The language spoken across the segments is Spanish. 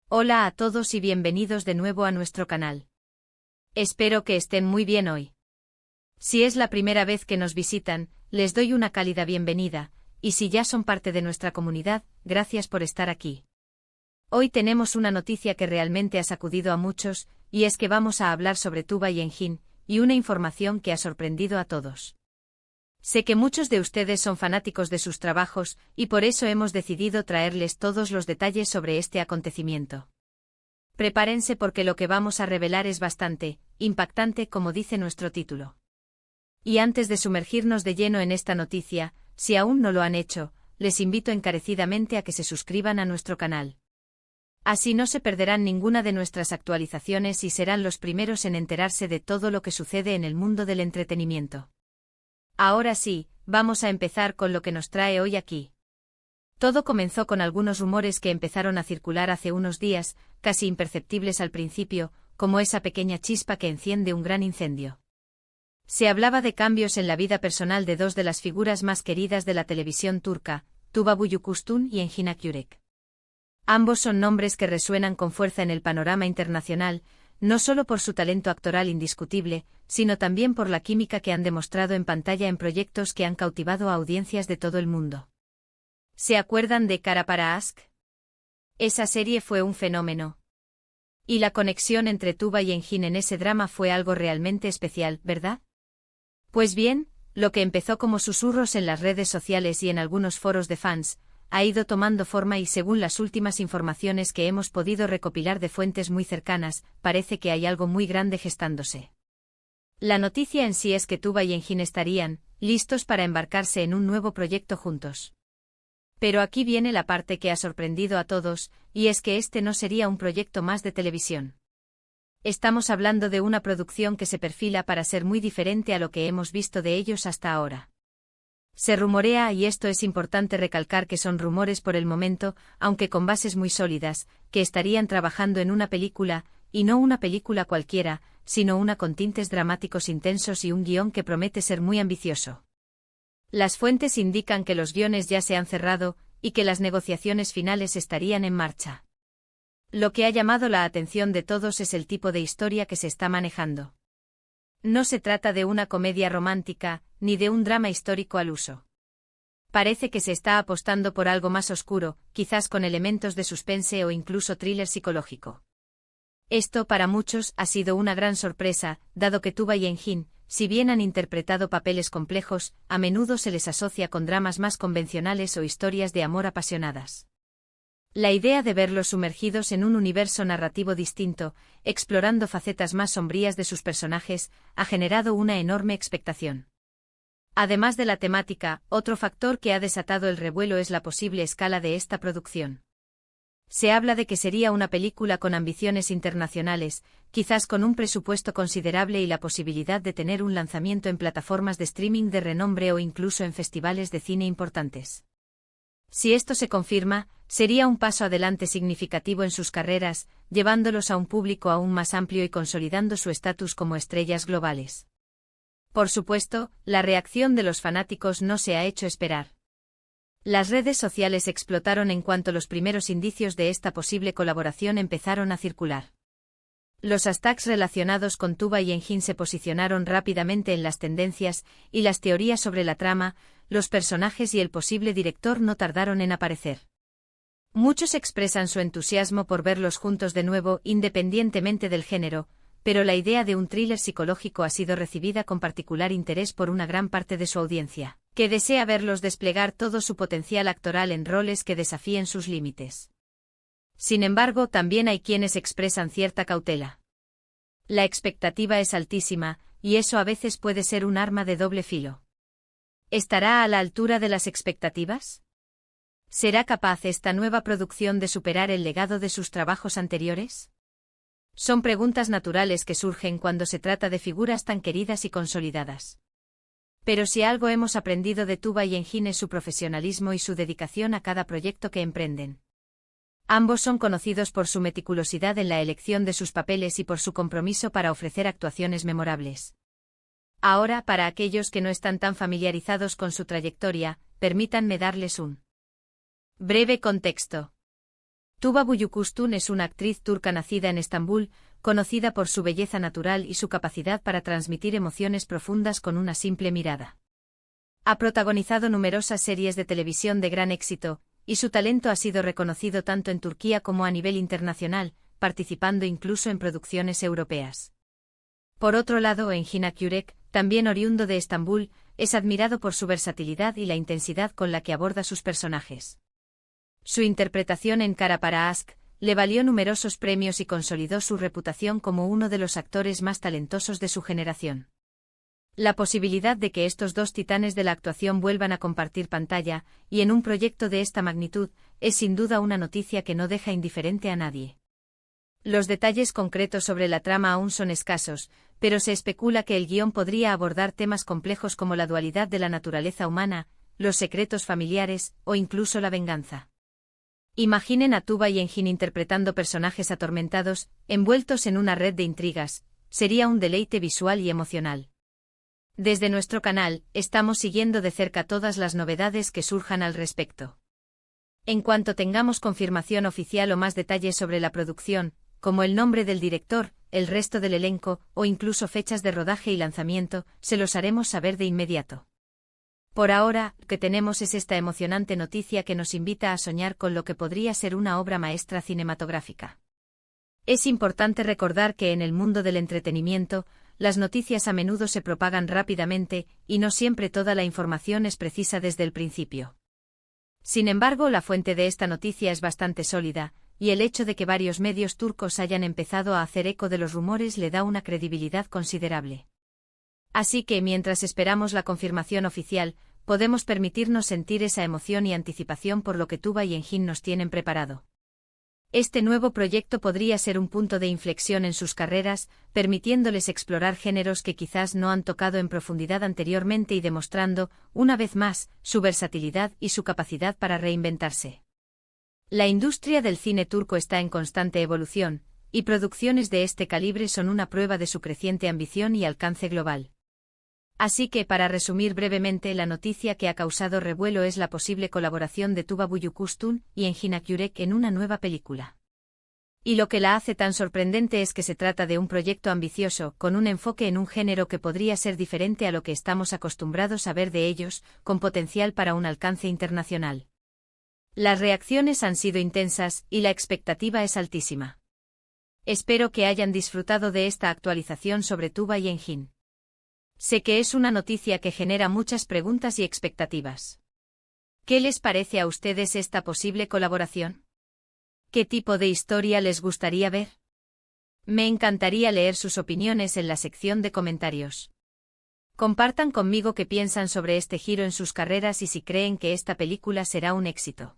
Hola a todos y bienvenidos de nuevo a nuestro canal. Espero que estén muy bien hoy. Si es la primera vez que nos visitan, les doy una cálida bienvenida, y si ya son parte de nuestra comunidad, gracias por estar aquí. Hoy tenemos una noticia que realmente ha sacudido a muchos, y es que vamos a hablar sobre Tuba y Engin, y una información que ha sorprendido a todos. Sé que muchos de ustedes son fanáticos de sus trabajos, y por eso hemos decidido traerles todos los detalles sobre este acontecimiento. Prepárense porque lo que vamos a revelar es bastante impactante, como dice nuestro título. Y antes de sumergirnos de lleno en esta noticia, si aún no lo han hecho, les invito encarecidamente a que se suscriban a nuestro canal. Así no se perderán ninguna de nuestras actualizaciones y serán los primeros en enterarse de todo lo que sucede en el mundo del entretenimiento. Ahora sí, vamos a empezar con lo que nos trae hoy aquí. Todo comenzó con algunos rumores que empezaron a circular hace unos días, casi imperceptibles al principio, como esa pequeña chispa que enciende un gran incendio. Se hablaba de cambios en la vida personal de dos de las figuras más queridas de la televisión turca, Tuba Büyüküstün y Engin Akyürek. Ambos son nombres que resuenan con fuerza en el panorama internacional, no solo por su talento actoral indiscutible, sino también por la química que han demostrado en pantalla en proyectos que han cautivado a audiencias de todo el mundo. ¿Se acuerdan de Kara para Aşk? Esa serie fue un fenómeno. Y la conexión entre Tuba y Engin en ese drama fue algo realmente especial, ¿verdad? Pues bien, lo que empezó como susurros en las redes sociales y en algunos foros de fans, ha ido tomando forma y según las últimas informaciones que hemos podido recopilar de fuentes muy cercanas, parece que hay algo muy grande gestándose. La noticia en sí es que Tuba y Engin estarían listos para embarcarse en un nuevo proyecto juntos. Pero aquí viene la parte que ha sorprendido a todos, y es que este no sería un proyecto más de televisión. Estamos hablando de una producción que se perfila para ser muy diferente a lo que hemos visto de ellos hasta ahora. Se rumorea, y esto es importante recalcar que son rumores por el momento, aunque con bases muy sólidas, que estarían trabajando en una película, y no una película cualquiera, sino una con tintes dramáticos intensos y un guión que promete ser muy ambicioso. Las fuentes indican que los guiones ya se han cerrado, y que las negociaciones finales estarían en marcha. Lo que ha llamado la atención de todos es el tipo de historia que se está manejando. No se trata de una comedia romántica, ni de un drama histórico al uso. Parece que se está apostando por algo más oscuro, quizás con elementos de suspense o incluso thriller psicológico. Esto para muchos ha sido una gran sorpresa, dado que Tuba y Engin, si bien han interpretado papeles complejos, a menudo se les asocia con dramas más convencionales o historias de amor apasionadas. La idea de verlos sumergidos en un universo narrativo distinto, explorando facetas más sombrías de sus personajes, ha generado una enorme expectación. Además de la temática, otro factor que ha desatado el revuelo es la posible escala de esta producción. Se habla de que sería una película con ambiciones internacionales, quizás con un presupuesto considerable y la posibilidad de tener un lanzamiento en plataformas de streaming de renombre o incluso en festivales de cine importantes. Si esto se confirma, sería un paso adelante significativo en sus carreras, llevándolos a un público aún más amplio y consolidando su estatus como estrellas globales. Por supuesto, la reacción de los fanáticos no se ha hecho esperar. Las redes sociales explotaron en cuanto los primeros indicios de esta posible colaboración empezaron a circular. Los hashtags relacionados con Tuba y Engin se posicionaron rápidamente en las tendencias, y las teorías sobre la trama, los personajes y el posible director no tardaron en aparecer. Muchos expresan su entusiasmo por verlos juntos de nuevo independientemente del género, pero la idea de un thriller psicológico ha sido recibida con particular interés por una gran parte de su audiencia, que desea verlos desplegar todo su potencial actoral en roles que desafíen sus límites. Sin embargo, también hay quienes expresan cierta cautela. La expectativa es altísima, y eso a veces puede ser un arma de doble filo. ¿Estará a la altura de las expectativas? ¿Será capaz esta nueva producción de superar el legado de sus trabajos anteriores? Son preguntas naturales que surgen cuando se trata de figuras tan queridas y consolidadas. Pero si algo hemos aprendido de Tuba y Engin es su profesionalismo y su dedicación a cada proyecto que emprenden. Ambos son conocidos por su meticulosidad en la elección de sus papeles y por su compromiso para ofrecer actuaciones memorables. Ahora, para aquellos que no están tan familiarizados con su trayectoria, permítanme darles un breve contexto. Tuba Büyüküstün es una actriz turca nacida en Estambul, conocida por su belleza natural y su capacidad para transmitir emociones profundas con una simple mirada. Ha protagonizado numerosas series de televisión de gran éxito, y su talento ha sido reconocido tanto en Turquía como a nivel internacional, participando incluso en producciones europeas. Por otro lado, Engin Akyürek, también oriundo de Estambul, es admirado por su versatilidad y la intensidad con la que aborda sus personajes. Su interpretación en Kara para Aşk le valió numerosos premios y consolidó su reputación como uno de los actores más talentosos de su generación. La posibilidad de que estos dos titanes de la actuación vuelvan a compartir pantalla, y en un proyecto de esta magnitud, es sin duda una noticia que no deja indiferente a nadie. Los detalles concretos sobre la trama aún son escasos, pero se especula que el guión podría abordar temas complejos como la dualidad de la naturaleza humana, los secretos familiares, o incluso la venganza. Imaginen a Tuba y Engin interpretando personajes atormentados, envueltos en una red de intrigas. Sería un deleite visual y emocional. Desde nuestro canal, estamos siguiendo de cerca todas las novedades que surjan al respecto. En cuanto tengamos confirmación oficial o más detalles sobre la producción, como el nombre del director, el resto del elenco, o incluso fechas de rodaje y lanzamiento, se los haremos saber de inmediato. Por ahora, lo que tenemos es esta emocionante noticia que nos invita a soñar con lo que podría ser una obra maestra cinematográfica. Es importante recordar que en el mundo del entretenimiento, las noticias a menudo se propagan rápidamente, y no siempre toda la información es precisa desde el principio. Sin embargo, la fuente de esta noticia es bastante sólida, y el hecho de que varios medios turcos hayan empezado a hacer eco de los rumores le da una credibilidad considerable. Así que mientras esperamos la confirmación oficial, podemos permitirnos sentir esa emoción y anticipación por lo que Tuba y Engin nos tienen preparado. Este nuevo proyecto podría ser un punto de inflexión en sus carreras, permitiéndoles explorar géneros que quizás no han tocado en profundidad anteriormente y demostrando, una vez más, su versatilidad y su capacidad para reinventarse. La industria del cine turco está en constante evolución, y producciones de este calibre son una prueba de su creciente ambición y alcance global. Así que, para resumir brevemente, la noticia que ha causado revuelo es la posible colaboración de Tuba Büyüküstün y Engin Akyürek en una nueva película. Y lo que la hace tan sorprendente es que se trata de un proyecto ambicioso, con un enfoque en un género que podría ser diferente a lo que estamos acostumbrados a ver de ellos, con potencial para un alcance internacional. Las reacciones han sido intensas, y la expectativa es altísima. Espero que hayan disfrutado de esta actualización sobre Tuba y Engin. Sé que es una noticia que genera muchas preguntas y expectativas. ¿Qué les parece a ustedes esta posible colaboración? ¿Qué tipo de historia les gustaría ver? Me encantaría leer sus opiniones en la sección de comentarios. Compartan conmigo qué piensan sobre este giro en sus carreras y si creen que esta película será un éxito.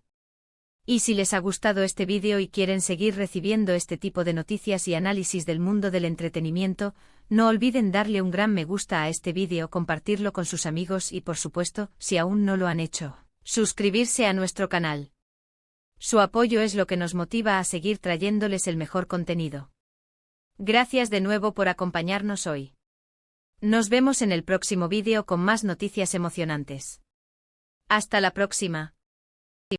Y si les ha gustado este vídeo y quieren seguir recibiendo este tipo de noticias y análisis del mundo del entretenimiento, no olviden darle un gran me gusta a este vídeo, compartirlo con sus amigos y, por supuesto, si aún no lo han hecho, suscribirse a nuestro canal. Su apoyo es lo que nos motiva a seguir trayéndoles el mejor contenido. Gracias de nuevo por acompañarnos hoy. Nos vemos en el próximo vídeo con más noticias emocionantes. Hasta la próxima.